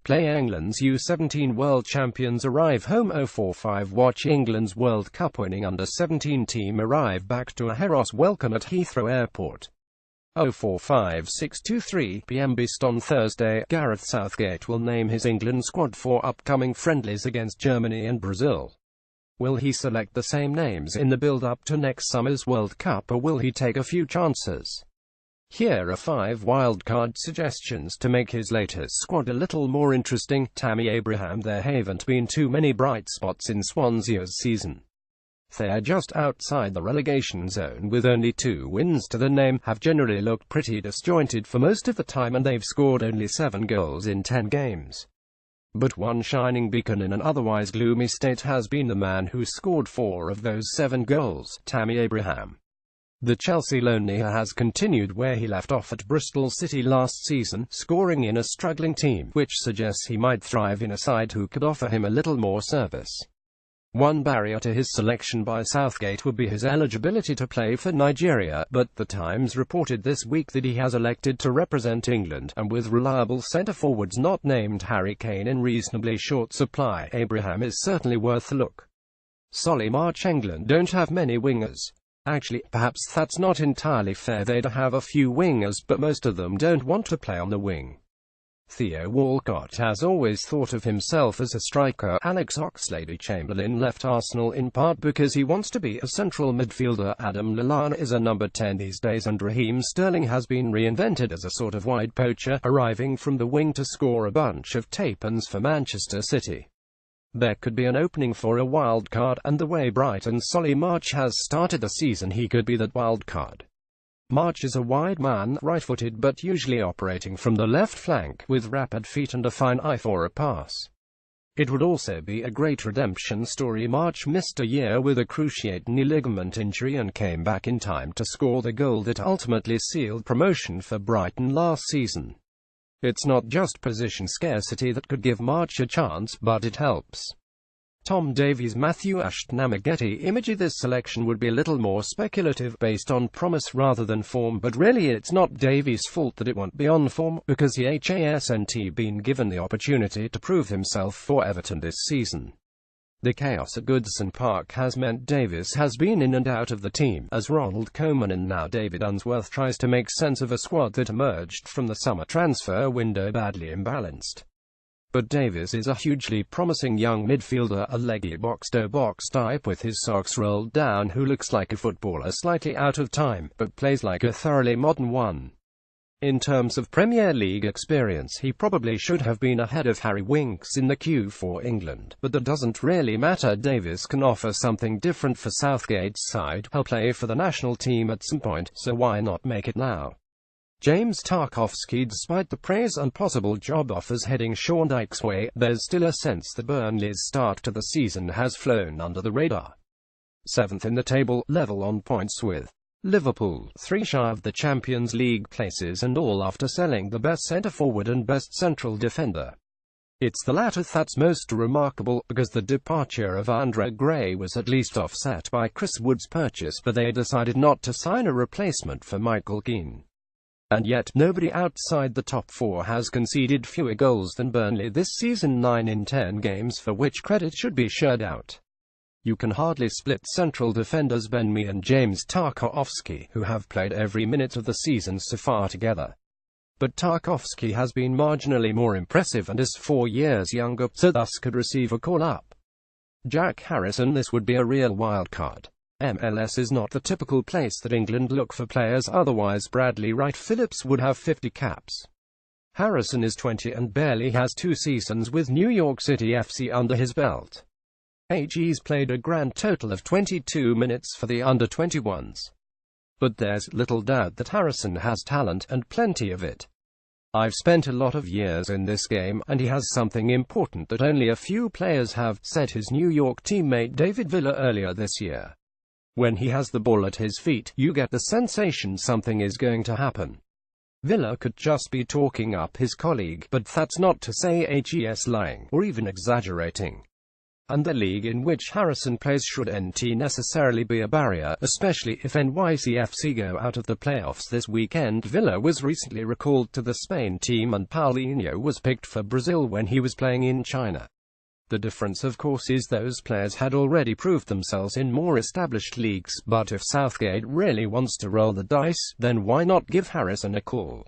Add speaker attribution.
Speaker 1: Play England's U17 World Champions arrive home. 045 Watch England's World Cup winning under-17 team arrive back to a Heros welcome at Heathrow Airport. 045-623 p.m. Based on Thursday, Gareth Southgate will name his England squad for upcoming friendlies against Germany and Brazil. Will he select the same names in the build-up to next summer's World Cup, or will he take a few chances? Here are 5 wildcard suggestions to make his latest squad a little more interesting. Tammy Abraham. There haven't been too many bright spots in Swansea's season. They're just outside the relegation zone with only 2 wins to their name, have generally looked pretty disjointed for most of the time, and they've scored only 7 goals in 10 games. But one shining beacon in an otherwise gloomy state has been the man who scored 4 of those 7 goals, Tammy Abraham. The Chelsea loaner has continued where he left off at Bristol City last season, scoring in a struggling team, which suggests he might thrive in a side who could offer him a little more service. One barrier to his selection by Southgate would be his eligibility to play for Nigeria, but The Times reported this week that he has elected to represent England, and with reliable centre-forwards not named Harry Kane in reasonably short supply, Abraham is certainly worth a look. Solly March. England don't have many wingers. Actually, perhaps that's not entirely fair. They'd have a few wingers, but most of them don't want to play on the wing. Theo Walcott has always thought of himself as a striker. Alex Oxlade-Chamberlain left Arsenal in part because he wants to be a central midfielder. Adam Lallana is a number 10 these days, and Raheem Sterling has been reinvented as a sort of wide poacher, arriving from the wing to score a bunch of tapins for Manchester City. There could be an opening for a wild card, and the way Brighton's Solly March has started the season, he could be that wild card. March is a wide man, right-footed but usually operating from the left flank, with rapid feet and a fine eye for a pass. It would also be a great redemption story. March missed a year with a cruciate knee ligament injury and came back in time to score the goal that ultimately sealed promotion for Brighton last season. It's not just position scarcity that could give March a chance, but it helps. Tom Davies. Matthew Ashton. Getty Imagery. This selection would be a little more speculative, based on promise rather than form, but really it's not Davies' fault that it won't be on form, because he hasn't been given the opportunity to prove himself for Everton this season. The chaos at Goodison Park has meant Davies has been in and out of the team, as Ronald Koeman and now David Unsworth tries to make sense of a squad that emerged from the summer transfer window badly imbalanced. But Davies is a hugely promising young midfielder, a leggy box-to-box type with his socks rolled down, who looks like a footballer slightly out of time, but plays like a thoroughly modern one. In terms of Premier League experience, he probably should have been ahead of Harry Winks in the queue for England, but that doesn't really matter. Davies can offer something different for Southgate's side. He'll play for the national team at some point, so why not make it now? James Tarkowski. Despite the praise and possible job offers heading Sean Dyche's way, there's still a sense that Burnley's start to the season has flown under the radar. 7th in the table, level on points with Liverpool, 3 shy of the Champions League places, and all after selling the best centre-forward and best central defender. It's the latter that's most remarkable, because the departure of Andre Gray was at least offset by Chris Wood's purchase, but they decided not to sign a replacement for Michael Keane. And yet, nobody outside the top 4 has conceded fewer goals than Burnley this season, 9 in 10 games, for which credit should be shared out. You can hardly split central defenders Ben Mee and James Tarkowski, who have played every minute of the season so far together. But Tarkowski has been marginally more impressive and is 4 years younger, so thus could receive a call-up. Jack Harrison. This would be a real wildcard. MLS is not the typical place that England look for players, otherwise Bradley Wright Phillips would have 50 caps. Harrison is 20 and barely has 2 seasons with New York City FC under his belt. He's played a grand total of 22 minutes for the under-21s. But there's little doubt that Harrison has talent, and plenty of it. I've spent a lot of years in this game, and he has something important that only a few players have, said his New York teammate David Villa earlier this year. When he has the ball at his feet, you get the sensation something is going to happen. Villa could just be talking up his colleague, but that's not to say he's lying, or even exaggerating. and the league in which Harrison plays shouldn't necessarily be a barrier, especially if NYCFC go out of the playoffs this weekend. Villa was recently recalled to the Spain team and Paulinho was picked for Brazil when he was playing in China. The difference, of course, is those players had already proved themselves in more established leagues, but if Southgate really wants to roll the dice, then why not give Harrison a call?